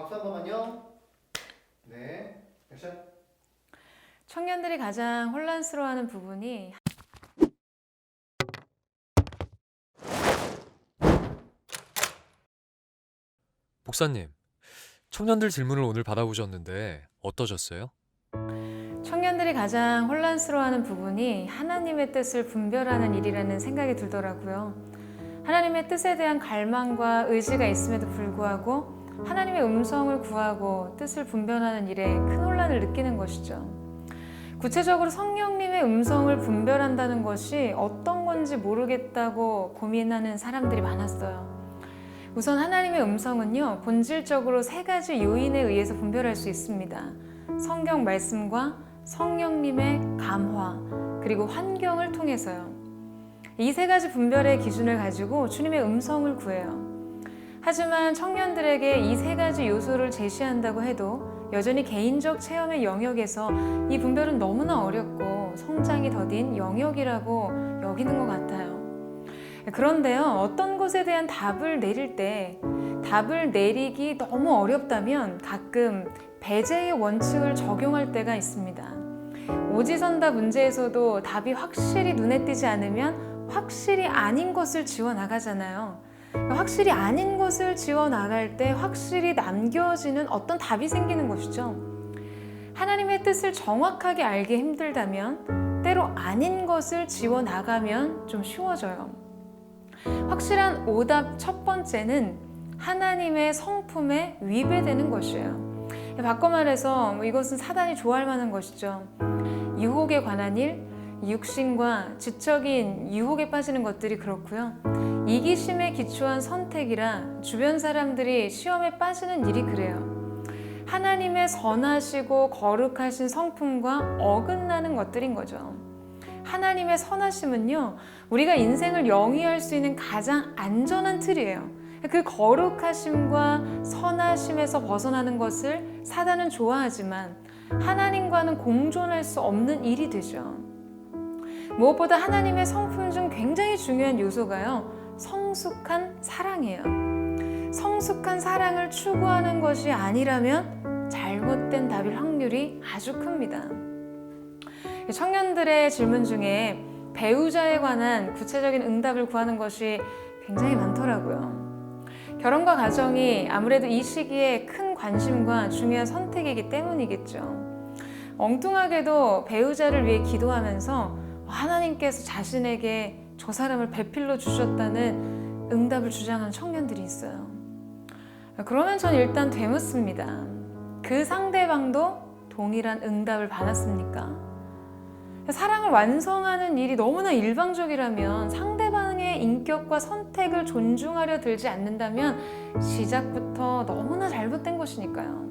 박수 한 번만요. 네, 액션. 청년들이 가장 혼란스러워하는 부분이 목사님, 청년들 질문을 오늘 받아보셨는데 어떠셨어요? 청년들이 가장 혼란스러워하는 부분이 하나님의 뜻을 분별하는 일이라는 생각이 들더라고요. 하나님의 뜻에 대한 갈망과 의지가 있음에도 불구하고 하나님의 음성을 구하고 뜻을 분별하는 일에 큰 혼란을 느끼는 것이죠. 구체적으로 성령님의 음성을 분별한다는 것이 어떤 건지 모르겠다고 고민하는 사람들이 많았어요. 우선 하나님의 음성은요, 본질적으로 세 가지 요인에 의해서 분별할 수 있습니다. 성경 말씀과 성령님의 감화, 그리고 환경을 통해서요. 이 세 가지 분별의 기준을 가지고 주님의 음성을 구해요. 하지만 청년들에게 이 세 가지 요소를 제시한다고 해도 여전히 개인적 체험의 영역에서 이 분별은 너무나 어렵고 성장이 더딘 영역이라고 여기는 것 같아요. 그런데요, 어떤 것에 대한 답을 내릴 때 답을 내리기 너무 어렵다면 가끔 배제의 원칙을 적용할 때가 있습니다. 오지선다 문제에서도 답이 확실히 눈에 띄지 않으면 확실히 아닌 것을 지워 나가잖아요. 확실히 아닌 것을 지워 나갈 때 확실히 남겨지는 어떤 답이 생기는 것이죠. 하나님의 뜻을 정확하게 알기 힘들다면 때로 아닌 것을 지워 나가면 좀 쉬워져요. 확실한 오답 첫 번째는 하나님의 성품에 위배되는 것이에요. 바꿔 말해서 이것은 사단이 좋아할 만한 것이죠. 유혹에 관한 일, 육신과 지적인 유혹에 빠지는 것들이 그렇고요. 이기심에 기초한 선택이라 주변 사람들이 시험에 빠지는 일이 그래요. 하나님의 선하시고 거룩하신 성품과 어긋나는 것들인 거죠. 하나님의 선하심은요, 우리가 인생을 영위할 수 있는 가장 안전한 틀이에요. 그 거룩하심과 선하심에서 벗어나는 것을 사단은 좋아하지만 하나님과는 공존할 수 없는 일이 되죠. 무엇보다 하나님의 성품 중 굉장히 중요한 요소가요, 성숙한 사랑이에요. 성숙한 사랑을 추구하는 것이 아니라면 잘못된 답일 확률이 아주 큽니다. 청년들의 질문 중에 배우자에 관한 구체적인 응답을 구하는 것이 굉장히 많더라고요. 결혼과 가정이 아무래도 이 시기에 큰 관심과 중요한 선택이기 때문이겠죠. 엉뚱하게도 배우자를 위해 기도하면서 하나님께서 자신에게 저 사람을 배필로 주셨다는 응답을 주장하는 청년들이 있어요. 그러면 전 일단 되묻습니다. 그 상대방도 동일한 응답을 받았습니까? 사랑을 완성하는 일이 너무나 일방적이라면 상대방의 인격과 선택을 존중하려 들지 않는다면 시작부터 너무나 잘못된 것이니까요.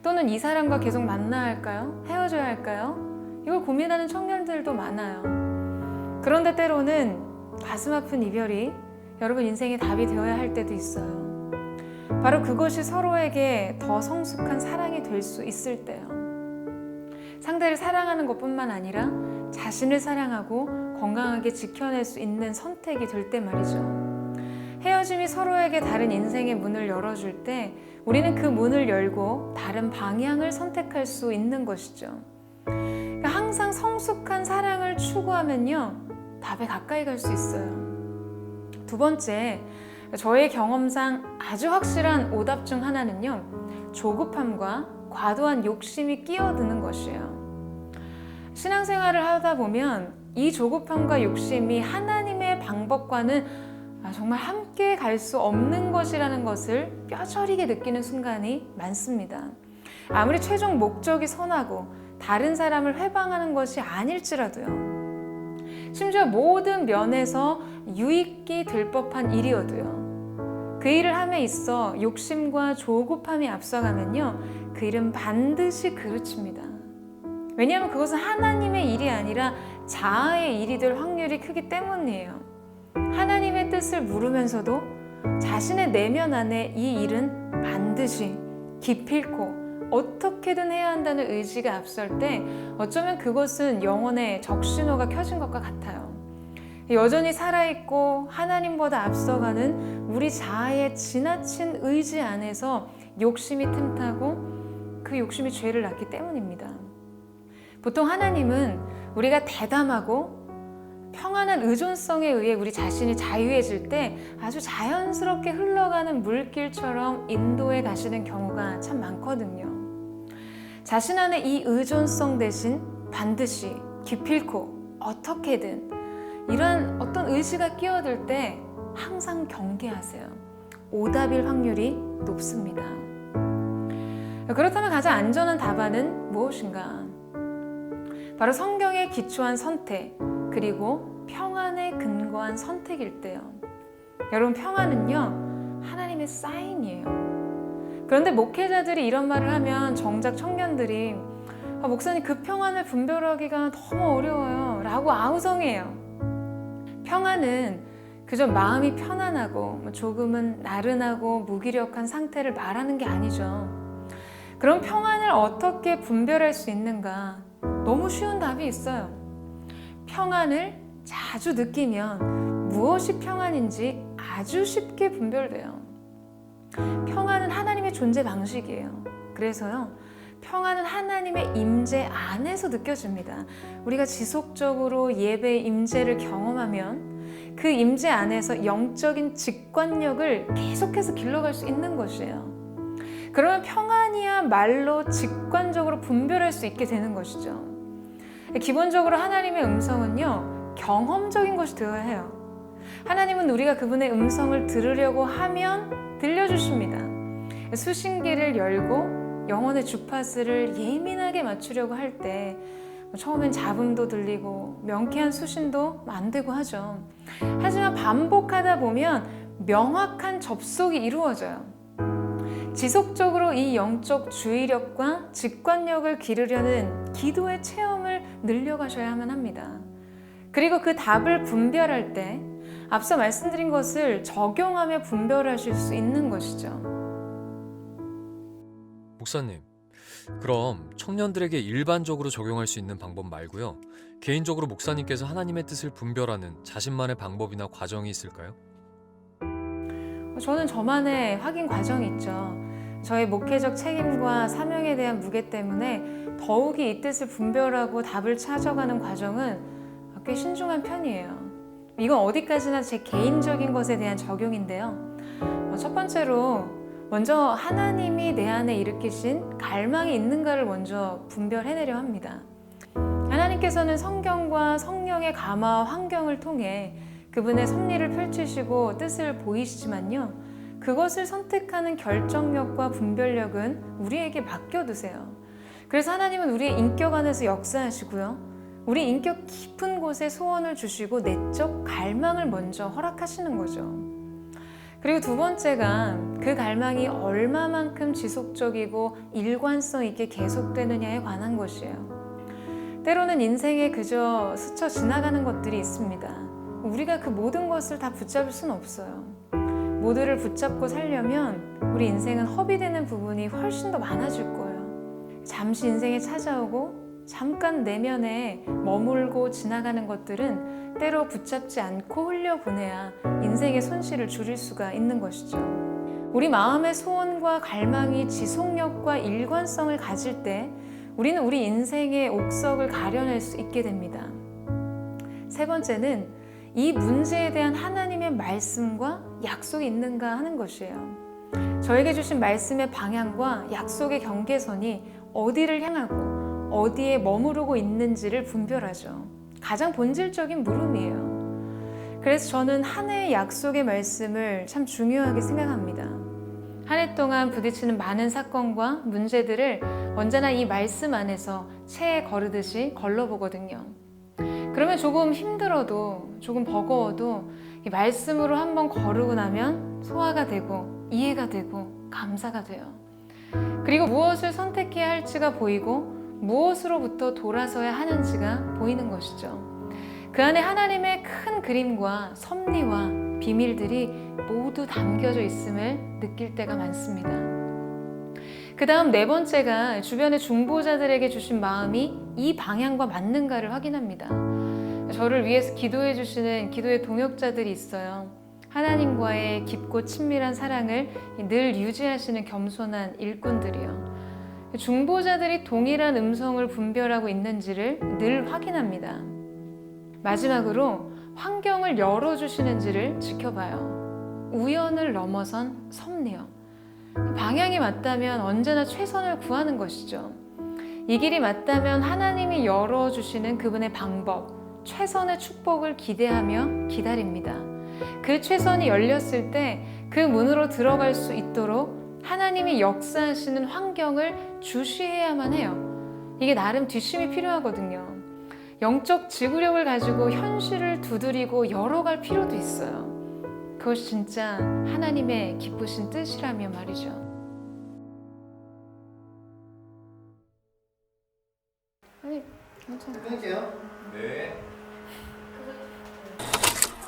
또는 이 사람과 계속 만나야 할까요? 헤어져야 할까요? 이걸 고민하는 청년들도 많아요. 그런데 때로는 가슴 아픈 이별이 여러분 인생의 답이 되어야 할 때도 있어요. 바로 그것이 서로에게 더 성숙한 사랑이 될 수 있을 때요. 상대를 사랑하는 것뿐만 아니라 자신을 사랑하고 건강하게 지켜낼 수 있는 선택이 될 때 말이죠. 헤어짐이 서로에게 다른 인생의 문을 열어줄 때 우리는 그 문을 열고 다른 방향을 선택할 수 있는 것이죠. 그러니까 항상 성숙한 사랑을 추구하면요, 답에 가까이 갈 수 있어요. 두 번째, 저의 경험상 아주 확실한 오답 중 하나는요, 조급함과 과도한 욕심이 끼어드는 것이에요. 신앙생활을 하다 보면 이 조급함과 욕심이 하나님의 방법과는 정말 함께 갈 수 없는 것이라는 것을 뼈저리게 느끼는 순간이 많습니다. 아무리 최종 목적이 선하고 다른 사람을 회방하는 것이 아닐지라도요. 심지어 모든 면에서 유익이 될 법한 일이어도요. 그 일을 함에 있어 욕심과 조급함이 앞서가면요, 그 일은 반드시 그르칩니다. 왜냐하면 그것은 하나님의 일이 아니라 자아의 일이 될 확률이 크기 때문이에요. 하나님의 뜻을 물으면서도 자신의 내면 안에 이 일은 반드시 기필코 어떻게든 해야 한다는 의지가 앞설 때 어쩌면 그것은 영혼의 적신호가 켜진 것과 같아요. 여전히 살아있고 하나님보다 앞서가는 우리 자아의 지나친 의지 안에서 욕심이 틈타고 그 욕심이 죄를 낳기 때문입니다. 보통 하나님은 우리가 대담하고 평안한 의존성에 의해 우리 자신이 자유해질 때 아주 자연스럽게 흘러가는 물길처럼 인도해 가시는 경우가 참 많거든요. 자신 안에 이 의존성 대신 반드시 기필코 어떻게든 이런 어떤 의지가 끼어들 때 항상 경계하세요. 오답일 확률이 높습니다. 그렇다면 가장 안전한 답안은 무엇인가? 바로 성경에 기초한 선택, 그리고 평안에 근거한 선택일 때요. 여러분, 평안은요, 하나님의 사인이에요. 그런데 목회자들이 이런 말을 하면 정작 청년들이 목사님, 그 평안을 분별하기가 너무 어려워요 라고 아우성해요. 평안은 그저 마음이 편안하고 조금은 나른하고 무기력한 상태를 말하는 게 아니죠. 그럼 평안을 어떻게 분별할 수 있는가? 너무 쉬운 답이 있어요. 평안을 자주 느끼면 무엇이 평안인지 아주 쉽게 분별돼요. 평안은 하나님의 존재 방식이에요. 그래서요, 평안은 하나님의 임재 안에서 느껴집니다. 우리가 지속적으로 예배의 임재를 경험하면 그 임재 안에서 영적인 직관력을 계속해서 길러갈 수 있는 것이에요. 그러면 평안이야말로 직관적으로 분별할 수 있게 되는 것이죠. 기본적으로 하나님의 음성은요, 경험적인 것이 되어야 해요. 하나님은 우리가 그분의 음성을 들으려고 하면 들려주십니다. 수신기를 열고 영혼의 주파수를 예민하게 맞추려고 할 때 처음엔 잡음도 들리고 명쾌한 수신도 안 되고 하죠. 하지만 반복하다 보면 명확한 접속이 이루어져요. 지속적으로 이 영적 주의력과 직관력을 기르려는 기도의 체험을 늘려가셔야만 합니다. 그리고 그 답을 분별할 때 앞서 말씀드린 것을 적용하며 분별하실 수 있는 것이죠. 목사님, 그럼 청년들에게 일반적으로 적용할 수 있는 방법 말고요. 개인적으로 목사님께서 하나님의 뜻을 분별하는 자신만의 방법이나 과정이 있을까요? 저는 저만의 확인 과정이 있죠. 저의 목회적 책임과 사명에 대한 무게 때문에 더욱이 이 뜻을 분별하고 답을 찾아가는 과정은 꽤 신중한 편이에요. 이건 어디까지나 제 개인적인 것에 대한 적용인데요. 첫 번째로 먼저 하나님이 내 안에 일으키신 갈망이 있는가를 먼저 분별해내려 합니다. 하나님께서는 성경과 성령의 감화와 환경을 통해 그분의 섭리를 펼치시고 뜻을 보이시지만요, 그것을 선택하는 결정력과 분별력은 우리에게 맡겨두세요. 그래서 하나님은 우리의 인격 안에서 역사하시고요, 우리 인격 깊은 곳에 소원을 주시고 내적 갈망을 먼저 허락하시는 거죠. 그리고 두 번째가 그 갈망이 얼마만큼 지속적이고 일관성 있게 계속되느냐에 관한 것이에요. 때로는 인생에 그저 스쳐 지나가는 것들이 있습니다. 우리가 그 모든 것을 다 붙잡을 수는 없어요. 모두를 붙잡고 살려면 우리 인생은 허비되는 부분이 훨씬 더 많아질 거예요. 잠시 인생에 찾아오고 잠깐 내면에 머물고 지나가는 것들은 때로 붙잡지 않고 흘려보내야 인생의 손실을 줄일 수가 있는 것이죠. 우리 마음의 소원과 갈망이 지속력과 일관성을 가질 때 우리는 우리 인생의 옥석을 가려낼 수 있게 됩니다. 세 번째는 이 문제에 대한 하나님의 말씀과 약속이 있는가 하는 것이에요. 저에게 주신 말씀의 방향과 약속의 경계선이 어디를 향하고 어디에 머무르고 있는지를 분별하죠. 가장 본질적인 물음이에요. 그래서 저는 한 해의 약속의 말씀을 참 중요하게 생각합니다. 한 해 동안 부딪히는 많은 사건과 문제들을 언제나 이 말씀 안에서 채에 거르듯이 걸러보거든요. 그러면 조금 힘들어도 조금 버거워도 이 말씀으로 한번 거르고 나면 소화가 되고 이해가 되고 감사가 돼요. 그리고 무엇을 선택해야 할지가 보이고 무엇으로부터 돌아서야 하는지가 보이는 것이죠. 그 안에 하나님의 큰 그림과 섭리와 비밀들이 모두 담겨져 있음을 느낄 때가 많습니다. 그 다음 네 번째가 주변의 중보자들에게 주신 마음이 이 방향과 맞는가를 확인합니다. 저를 위해서 기도해 주시는 기도의 동역자들이 있어요. 하나님과의 깊고 친밀한 사랑을 늘 유지하시는 겸손한 일꾼들이요. 중보자들이 동일한 음성을 분별하고 있는지를 늘 확인합니다. 마지막으로 환경을 열어주시는지를 지켜봐요. 우연을 넘어선 섭리요. 방향이 맞다면 언제나 최선을 구하는 것이죠. 이 길이 맞다면 하나님이 열어주시는 그분의 방법, 최선의 축복을 기대하며 기다립니다. 그 최선이 열렸을 때 그 문으로 들어갈 수 있도록 하나님이 역사하시는 환경을 주시해야만 해요. 이게 나름 뒷심이 필요하거든요. 영적 지구력을 가지고 현실을 두드리고 열어갈 필요도 있어요. 그것이 진짜 하나님의 기쁘신 뜻이라면 말이죠. 아니, 괜찮아. 끊을게요. 네.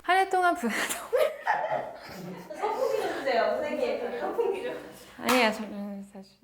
한 해 동안 선풍기 좀 주세요, 선생님. 선풍기 좀. 아니야, 저는 사실.